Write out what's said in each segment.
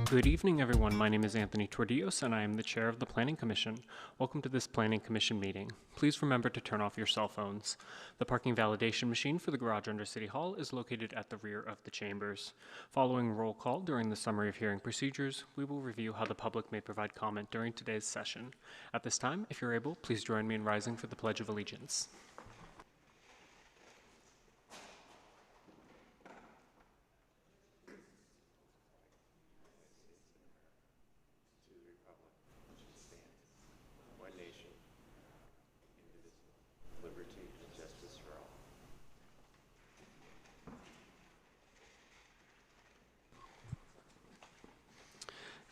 Good evening, everyone. My name is Anthony Tordillos, and I am the chair of the Planning Commission. Welcome to this Planning Commission meeting. Please remember to turn off your cell phones. The parking validation machine for the garage under City Hall is located at the rear of the chambers. Following roll call during the summary of hearing procedures, we will review how the public may provide comment during today's session. At this time, if you're able, please join me in rising for the Pledge of Allegiance.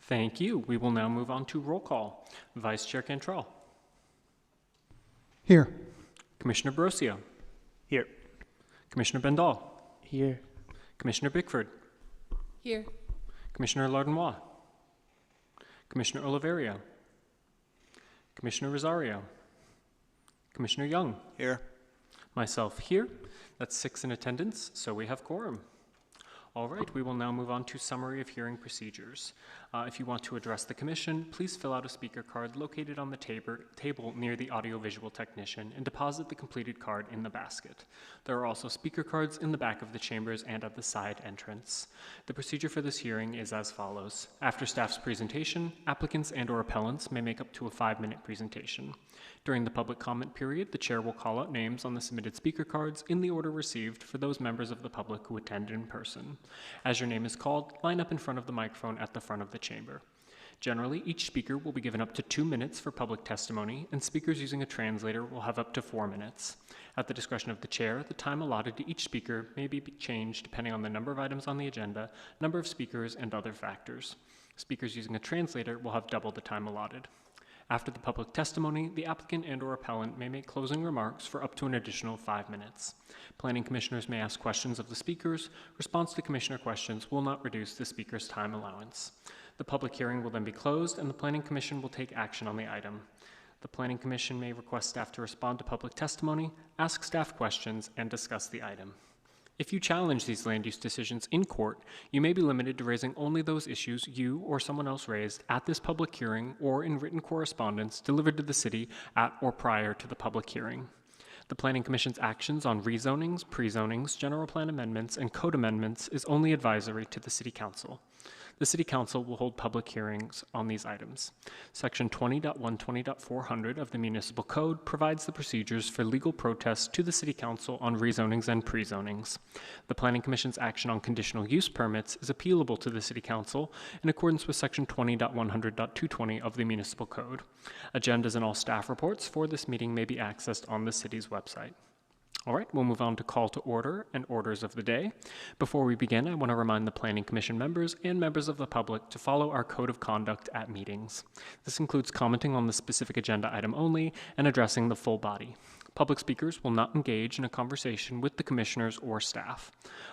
Thank you. We will now move on to roll call. Vice Chair Cantrell. Here. Commissioner Brosio. Here. Commissioner Bendall. Here. Commissioner Bickford. Here. Commissioner Lardenois. Commissioner Oliverio. Commissioner Rosario. Commissioner Young. Here. Myself here. That's 6 in attendance, so we have quorum. All right, we will now move on to summary of hearing procedures. If you want to address the commission, please fill out a speaker card located on the table near the audiovisual technician and deposit the completed card in the basket. There are also speaker cards in the back of the chambers and at the side entrance. The procedure for this hearing is as follows. After staff's presentation, applicants and/or appellants may make up to a 5-minute presentation. During the public comment period, the chair will call out names on the submitted speaker cards in the order received for those members of the public who attended in person. As your name is called, line up in front of the microphone at the front of the chamber. Generally, each speaker will be given up to 2 minutes for public testimony, and speakers using a translator will have up to 4 minutes. At the discretion of the chair, the time allotted to each speaker may be changed depending on the number of items on the agenda, number of speakers, and other factors. Speakers using a translator will have double the time allotted. After the public testimony, the applicant and/or appellant may make closing remarks for up to an additional 5 minutes. Planning commissioners may ask questions of the speakers. Response to commissioner questions will not reduce the speaker's time allowance. The public hearing will then be closed, and the Planning Commission will take action on the item. The Planning Commission may request staff to respond to public testimony, ask staff questions, and discuss the item. If you challenge these land use decisions in court, you may be limited to raising only those issues you or someone else raised at this public hearing or in written correspondence delivered to the city at or prior to the public hearing. The Planning Commission's actions on rezonings, pre-zonings, general plan amendments, and code amendments is only advisory to the City Council. The City Council will hold public hearings on these items. Section 20.120.400 of the Municipal Code provides the procedures for legal protests to the City Council on rezonings and pre-zonings. The Planning Commission's action on conditional use permits is appealable to the City Council in accordance with Section 20.100.220 of the Municipal Code. Agendas and all staff reports for this meeting may be accessed on the city's website. All right, we'll move on to call to order and orders of the day. Before we begin, I want to remind the Planning Commission members and members of the public to follow our code of conduct at meetings. This includes commenting on the specific agenda item only and addressing the full body. Public speakers will not engage in a conversation with the commissioners or staff.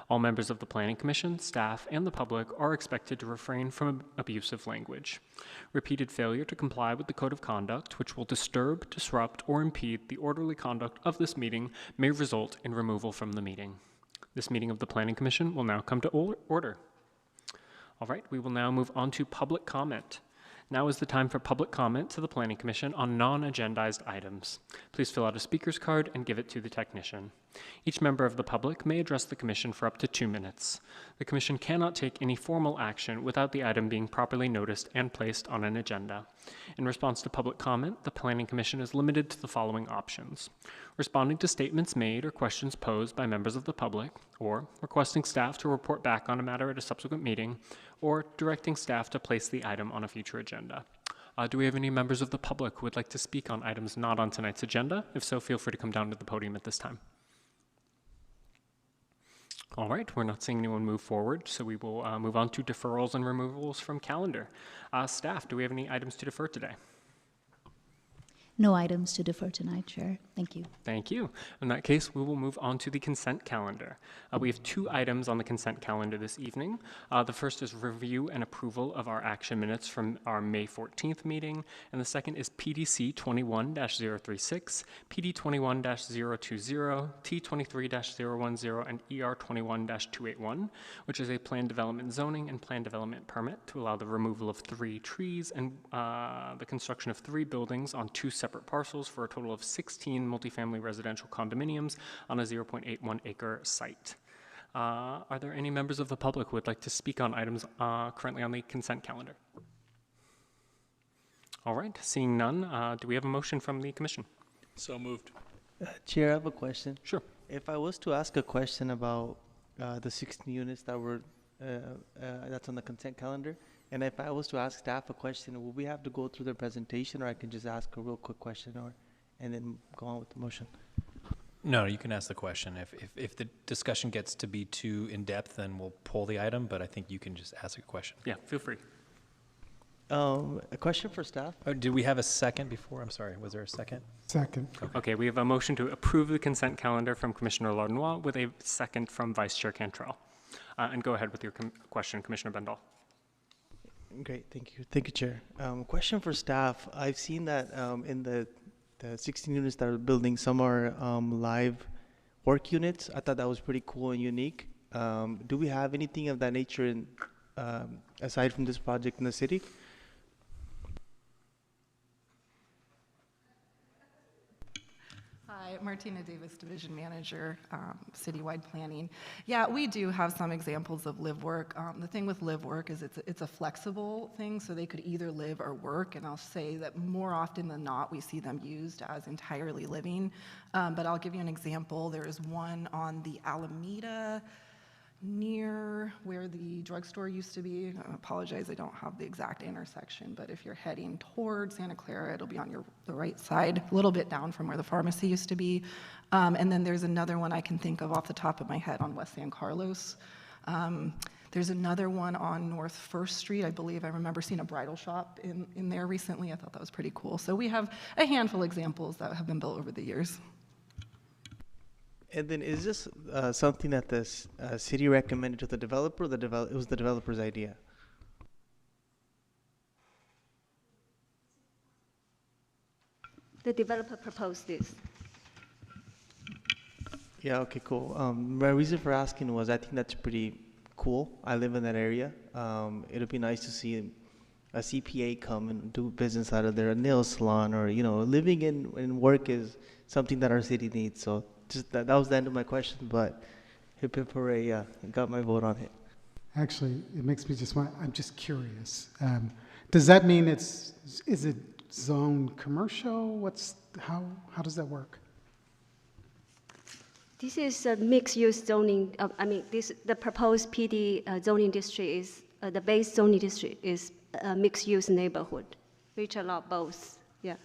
All members of the Planning Commission, staff, and the public are expected to refrain from abusive language. Repeated failure to comply with the Code of Conduct, which will disturb, disrupt, or impede the orderly conduct of this meeting, may result in removal from the meeting. This meeting of the Planning Commission will now come to order. All right, we will now move on to public comment. Now is the time for public comment to the Planning Commission on non-agendized items. Please fill out a speaker's card and give it to the technician. Each member of the public may address the Commission for up to 2 minutes. The Commission cannot take any formal action without the item being properly noticed and placed on an agenda. In response to public comment, the Planning Commission is limited to the following options: responding to statements made or questions posed by members of the public, or requesting staff to report back on a matter at a subsequent meeting, or directing staff to place the item on a future agenda. Do we have any members of the public who would like to speak on items not on tonight's agenda? If so, feel free to come down to the podium at this time. All right, we're not seeing anyone move forward, so we will move on to deferrals and removals from calendar. Staff, do we have any items to defer today? No items to defer tonight, Chair. Thank you. Thank you. In that case, we will move on to the consent calendar. We have 2 items on the consent calendar this evening. The first is review and approval of our action minutes from our May 14th meeting, and the second is PDC 21-036, PD 21-020, T23-010, and ER 21-281, which is a plan development zoning and plan development permit to allow the removal of 3 trees and the construction of 3 buildings on 2 separate parcels for a total of 16 multifamily residential condominiums on a 0.81 acre site. Are there any members of the public who would like to speak on items currently on the consent calendar? All right, seeing none, do we have a motion from the commission? So moved. Chair, I have a question. Sure. If I was to ask a question about the 16 units that were that's on the consent calendar, and if I was to ask staff a question, will we have to go through their presentation, or I can just ask a real quick question, and then go on with the motion? No, you can ask the question. If the discussion gets to be too in-depth, then we'll pull the item, but I think you can just ask a question. Yeah, feel free. A question for staff? Oh, did we have a second before? I'm sorry, was there a second? Second. Okay, we have a motion to approve the consent calendar from Commissioner Lardnois with a second from Vice Chair Cantrell. And go ahead with your question, Commissioner Bendall. Great, thank you. Thank you, Chair. Question for staff. I've seen that in the 16 units that are building, some are live work units. I thought that was pretty cool and unique. Do we have anything of that nature in, aside from this project in the city? Hi, Martina Davis, Division Manager, Citywide Planning. Yeah, we do have some examples of live work. The thing with live work is it's a flexible thing, so they could either live or work, and I'll say that more often than not, we see them used as entirely living. But I'll give you an example. There is one on the Alameda near where the drugstore used to be. I apologize, I don't have the exact intersection, but if you're heading toward Santa Clara, it'll be on the right side, a little bit down from where the pharmacy used to be. And then there's another one I can think of off the top of my head on West San Carlos. There's another one on North 1st Street. I believe I remember seeing a bridal shop in there recently. I thought that was pretty cool. So we have a handful of examples that have been built over the years. And then is this something that the city recommended to the developer, or it was the developer's idea? The developer proposed this. Yeah, okay, cool. My reason for asking was I think that's pretty cool. I live in that area. It'll be nice to see a CPA come and do business out of there, a nail salon, or, living and work is something that our city needs. So just that was the end of my question, but hip hip hooray, got my vote on it. Actually, it makes me I'm just curious. Does that mean is it zone commercial? How does that work? This is a mixed-use zoning. The proposed PD zoning district is the base zoning district is a mixed-use neighborhood, which allow both. Yeah.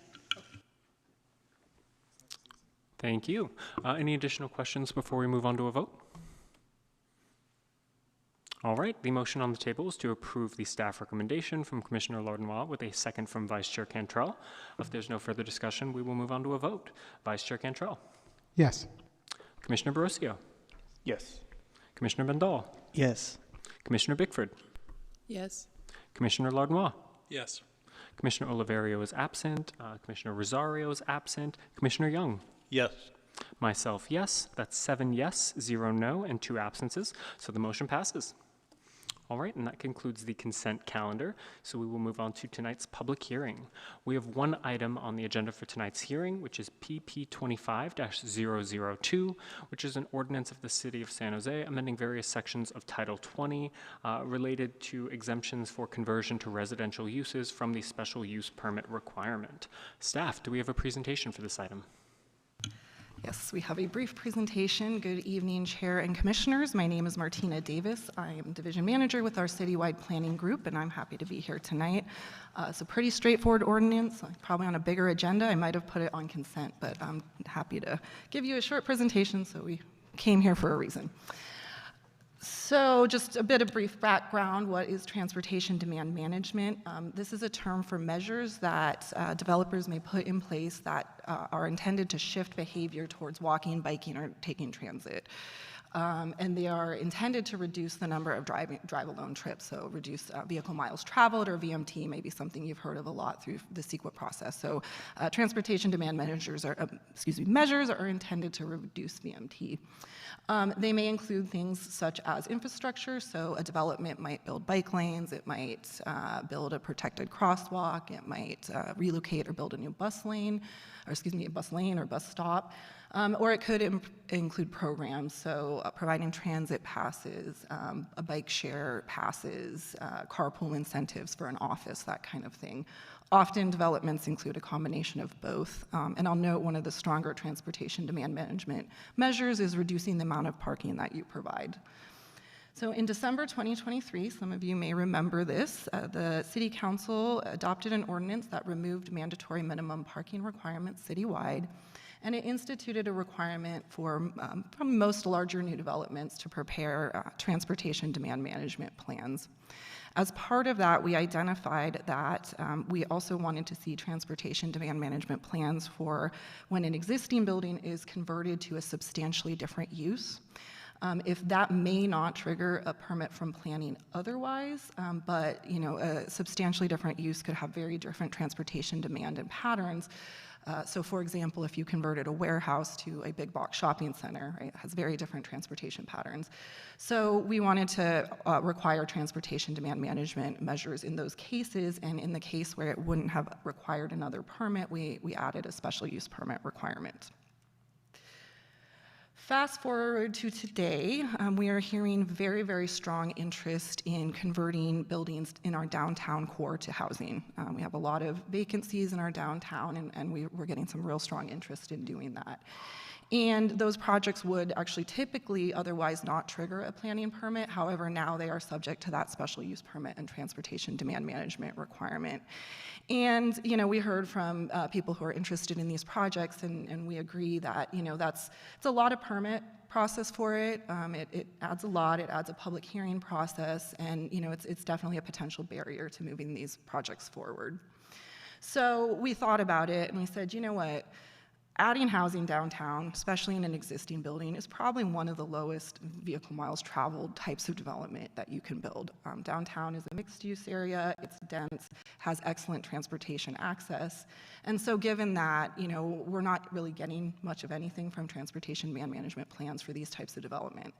Thank you. Any additional questions before we move on to a vote? All right, the motion on the table is to approve the staff recommendation from Commissioner Lardnois with a second from Vice Chair Cantrell. If there's no further discussion, we will move on to a vote. Vice Chair Cantrell. Yes. Commissioner Barocio. Yes. Commissioner Bendall. Yes. Commissioner Bickford. Yes. Commissioner Lardnois. Yes. Commissioner Oliverio is absent. Commissioner Rosario is absent. Commissioner Young. Yes. Myself, yes. That's 7 yes, 0 no, and 2 absences. So the motion passes. All right, and that concludes the consent calendar. So we will move on to tonight's public hearing. We have one item on the agenda for tonight's hearing, which is PP 25-002, which is an ordinance of the City of San Jose amending various sections of Title 20 related to exemptions for conversion to residential uses from the special use permit requirement. Staff, do we have a presentation for this item? Yes, we have a brief presentation. Good evening, Chair and Commissioners. My name is Martina Davis. I am Division Manager with our Citywide Planning Group, and I'm happy to be here tonight. It's a pretty straightforward ordinance, probably on a bigger agenda. I might have put it on consent, but I'm happy to give you a short presentation, so we came here for a reason. So just a bit of brief background, what is transportation demand management? This is a term for measures that developers may put in place that are intended to shift behavior towards walking, biking, or taking transit. And they are intended to reduce the number of drive-alone trips, so reduce vehicle miles traveled, or VMT may be something you've heard of a lot through the CEQA process. So transportation demand measures are intended to reduce VMT. They may include things such as infrastructure, so a development might build bike lanes, it might build a protected crosswalk, it might relocate or build a new bus lane or bus stop, or it could include programs, so providing transit passes, a bike share passes, carpool incentives for an office, that kind of thing. Often developments include a combination of both, and I'll note one of the stronger transportation demand management measures is reducing the amount of parking that you provide. So in December 2023, some of you may remember this, the City Council adopted an ordinance that removed mandatory minimum parking requirements citywide, and it instituted a requirement for most larger new developments to prepare transportation demand management plans. As part of that, we identified that we also wanted to see transportation demand management plans for when an existing building is converted to a substantially different use. If that may not trigger a permit from planning otherwise, but a substantially different use could have very different transportation demand and patterns. So for example, if you converted a warehouse to a big box shopping center, right, it has very different transportation patterns. So we wanted to require transportation demand management measures in those cases, and in the case where it wouldn't have required another permit, we added a special use permit requirement. Fast forward to today, we are hearing very, very strong interest in converting buildings in our downtown core to housing. We have a lot of vacancies in our downtown, and we're getting some real strong interest in doing that. And those projects would actually typically otherwise not trigger a planning permit. However, now they are subject to that special use permit and transportation demand management requirement. And we heard from people who are interested in these projects, and we agree that it's a lot of permit process for it. It adds a lot. It adds a public hearing process, and it's definitely a potential barrier to moving these projects forward. So we thought about it, and we said, you know what? Adding housing downtown, especially in an existing building, is probably one of the lowest vehicle miles traveled types of development that you can build. Downtown is a mixed-use area, it's dense, has excellent transportation access, and so given that, we're not really getting much of anything from transportation demand management plans for these types of development.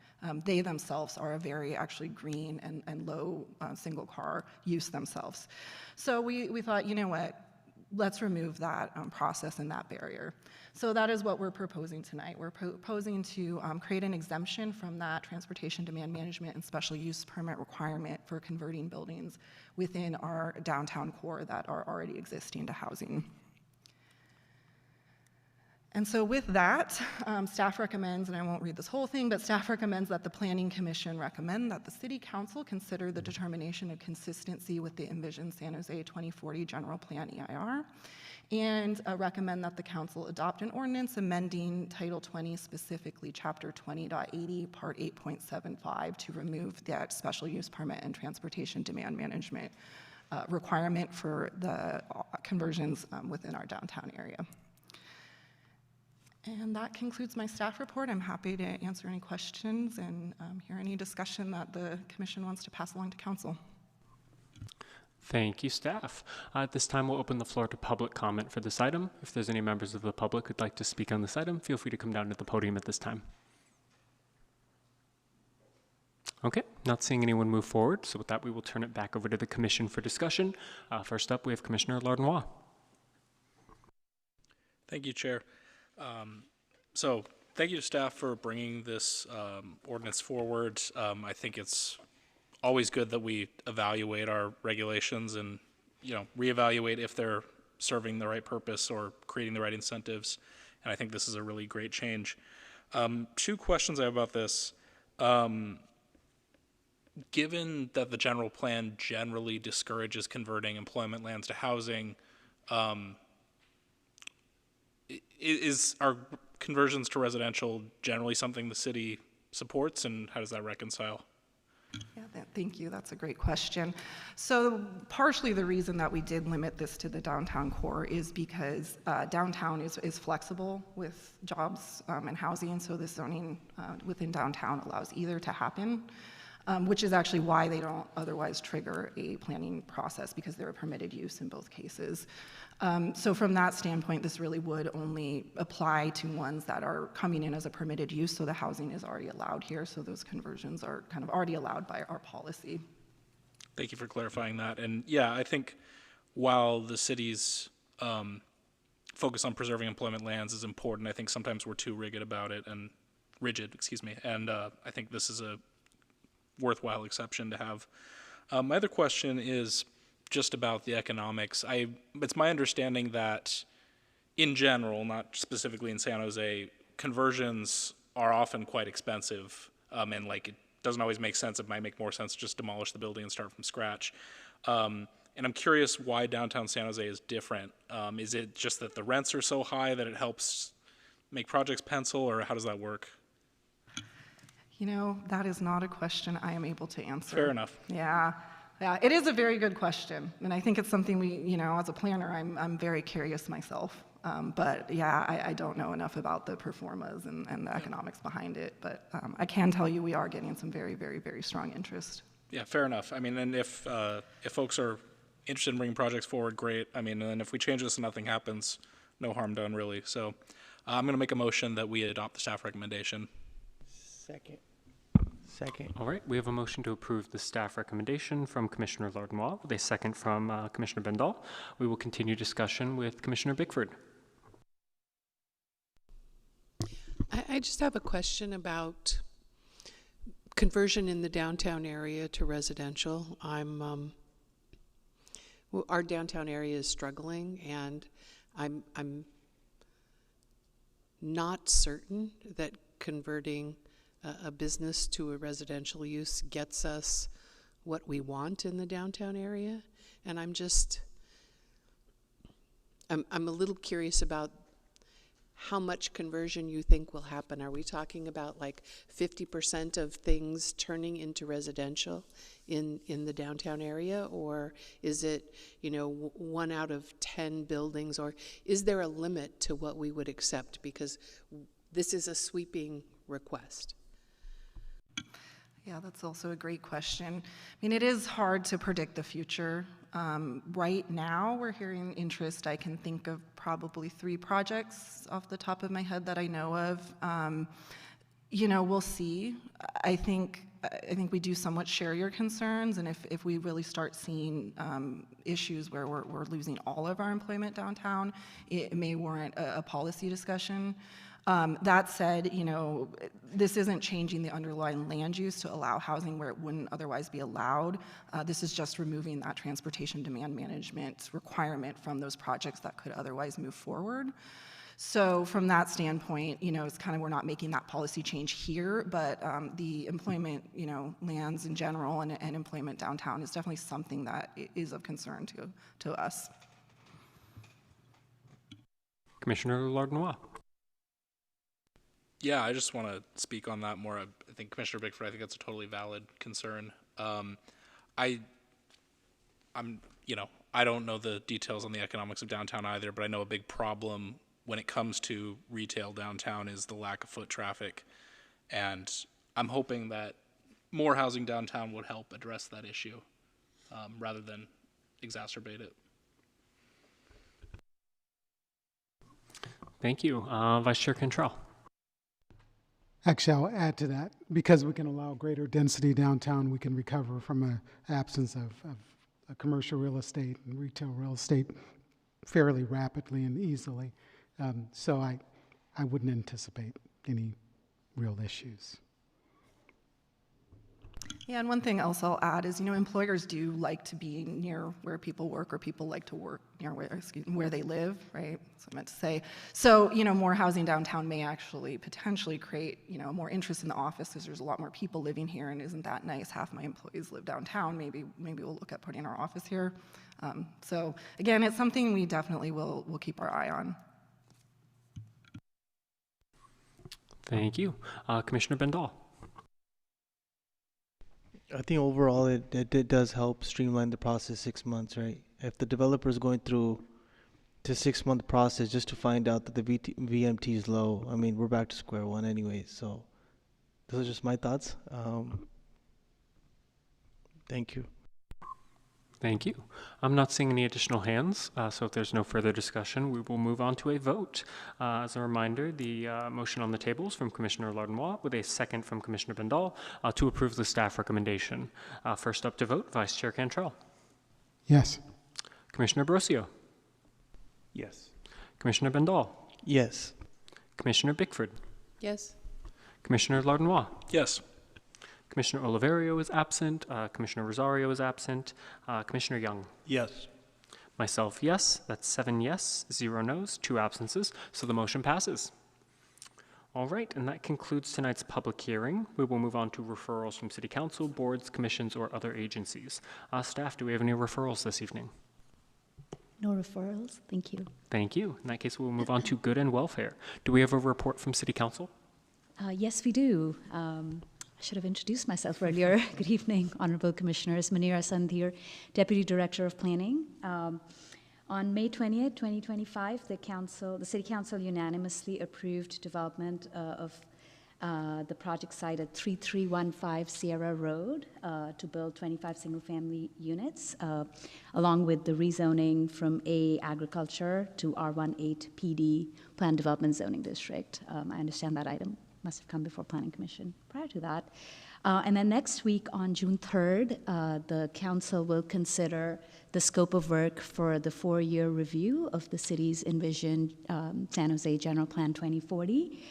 They themselves are a very actually green and low single car use themselves. So we thought, you know what? Let's remove that process and that barrier. So that is what we're proposing tonight. We're proposing to create an exemption from that transportation demand management and special use permit requirement for converting buildings within our downtown core that are already existing to housing. And so with that, staff recommends, and I won't read this whole thing, but staff recommends that the Planning Commission recommend that the City Council consider the determination of consistency with the Envision San Jose 2040 General Plan EIR, and recommend that the Council adopt an ordinance amending Title 20, specifically Chapter 20.80, Part 8.75, to remove that special use permit and transportation demand management requirement for the conversions within our downtown area. And that concludes my staff report. I'm happy to answer any questions and hear any discussion that the commission wants to pass along to council. Thank you, staff. At this time, we'll open the floor to public comment for this item. If there's any members of the public who'd like to speak on this item, feel free to come down to the podium at this time. Okay, not seeing anyone move forward, so with that, we will turn it back over to the commission for discussion. First up, we have Commissioner Lardenois. Thank you, Chair. So thank you to staff for bringing this ordinance forward. I think it's always good that we evaluate our regulations and reevaluate if they're serving the right purpose or creating the right incentives. And I think this is a really great change. Two questions I have about this. Given that the general plan generally discourages converting employment lands to housing, are conversions to residential generally something the city supports, and how does that reconcile? Yeah, thank you. That's a great question. So partially the reason that we did limit this to the downtown core is because downtown is flexible with jobs and housing. So the zoning within downtown allows either to happen, which is actually why they don't otherwise trigger a planning process, because they're a permitted use in both cases. So from that standpoint, this really would only apply to ones that are coming in as a permitted use, so the housing is already allowed here, so those conversions are kind of already allowed by our policy. Thank you for clarifying that. And yeah, I think while the city's focus on preserving employment lands is important, I think sometimes we're too rigid about it, and and I think this is a worthwhile exception to have. My other question is just about the economics. It's my understanding that in general, not specifically in San Jose, conversions are often quite expensive, and like it doesn't always make sense. It might make more sense to just demolish the building and start from scratch. And I'm curious why downtown San Jose is different. Is it just that the rents are so high that it helps make projects pencil, or how does that work? You know, that is not a question I am able to answer. Fair enough. Yeah. Yeah, it is a very good question, and I think it's something we, you know, as a planner, I'm very curious myself. But yeah, I don't know enough about the performas and the economics behind it, but I can tell you we are getting some very, very, very strong interest. Yeah, fair enough. I mean, and if folks are interested in bringing projects forward, great. I mean, and if we change this and nothing happens, no harm done, really. So I'm going to make a motion that we adopt the staff recommendation. Second. All right, we have a motion to approve the staff recommendation from Commissioner Lardnois with a second from Commissioner Bendall. We will continue discussion with Commissioner Bickford. I just have a question about conversion in the downtown area to residential. Our downtown area is struggling, and I'm not certain that converting a business to a residential use gets us what we want in the downtown area. And I'm a little curious about how much conversion you think will happen. Are we talking about like 50% of things turning into residential in the downtown area? Or is it, you know, 1 out of 10 buildings? Or is there a limit to what we would accept? Because this is a sweeping request. Yeah, that's also a great question. I mean, it is hard to predict the future. Right now, we're hearing interest. I can think of probably 3 projects off the top of my head that I know of. You know, we'll see. I think we do somewhat share your concerns, and if we really start seeing issues where we're losing all of our employment downtown, it may warrant a policy discussion. That said, you know, this isn't changing the underlying land use to allow housing where it wouldn't otherwise be allowed. This is just removing that transportation demand management requirement from those projects that could otherwise move forward. So from that standpoint, you know, it's kind of, we're not making that policy change here, but the employment, you know, lands in general and employment downtown is definitely something that is of concern to us. Commissioner Lardnois. Yeah, I just want to speak on that more. I think Commissioner Bickford, I think that's a totally valid concern. I'm, you know, I don't know the details on the economics of downtown either, but I know a big problem when it comes to retail downtown is the lack of foot traffic. And I'm hoping that more housing downtown would help address that issue rather than exacerbate it. Thank you. Vice Chair Cantrell. Actually, I'll add to that. Because we can allow greater density downtown, we can recover from an absence of commercial real estate and retail real estate fairly rapidly and easily. So I wouldn't anticipate any real issues. Yeah, and one thing else I'll add is, you know, employers do like to be near where people work, or people like to work near where they live, right? That's what I meant to say. So, you know, more housing downtown may actually potentially create, you know, more interest in the office because there's a lot more people living here, and isn't that nice? Half my employees live downtown. Maybe we'll look at putting our office here. So again, it's something we definitely will keep our eye on. Thank you. Commissioner Bendall. I think overall it does help streamline the process 6 months, right? If the developer is going through the 6 month process just to find out that the VMT is low, I mean, we're back to square one anyway. So those are just my thoughts. Thank you. Thank you. I'm not seeing any additional hands, so if there's no further discussion, we will move on to a vote. As a reminder, the motion on the table is from Commissioner Lardenois with a second from Commissioner Bendall to approve the staff recommendation. First up to vote, Vice Chair Cantrell. Yes. Commissioner Brosio. Yes. Commissioner Bendall. Yes. Commissioner Bickford. Yes. Commissioner Lardenois. Yes. Commissioner Oliverio is absent. Commissioner Rosario is absent. Commissioner Young. Yes. Myself, yes. That's 7 yes, 0 no's, 2 absences. So the motion passes. All right, and that concludes tonight's public hearing. We will move on to referrals from City Council, boards, commissions, or other agencies. Staff, do we have any referrals this evening? No referrals. Thank you. Thank you. In that case, we will move on to good and welfare. Do we have a report from City Council? Yes, we do. I should have introduced myself earlier. Good evening, Honorable Commissioners. Munira Sandhir, Deputy Director of Planning. On May 20th, 2025, the City Council unanimously approved development of the project site at 3315 Sierra Road to build 25 single-family units, along with the rezoning from A Agriculture to R18 PD Planned Development Zoning District. I understand that item must have come before Planning Commission prior to that. And then next week on June 3rd, the council will consider the scope of work for the 4-year review of the city's envisioned San Jose General Plan 2040,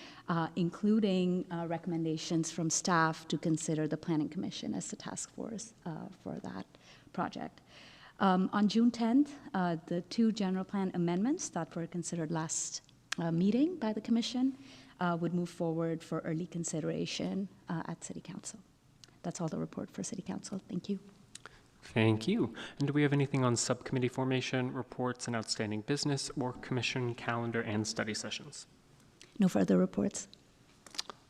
including recommendations from staff to consider the Planning Commission as the task force for that project. On June 10th, the 2 general plan amendments that were considered last meeting by the Commission would move forward for early consideration at City Council. That's all the report for City Council. Thank you. Thank you. And do we have anything on subcommittee formation, reports, and outstanding business, or commission calendar and study sessions? No further reports.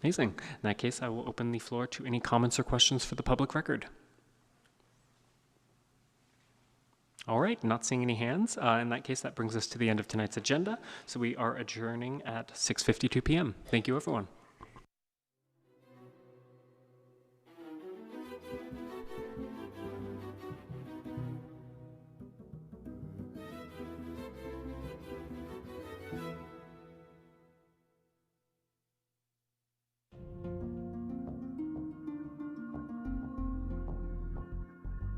Amazing. In that case, I will open the floor to any comments or questions for the public record. All right, not seeing any hands. In that case, that brings us to the end of tonight's agenda. So we are adjourning at 6:52 p.m. Thank you, everyone.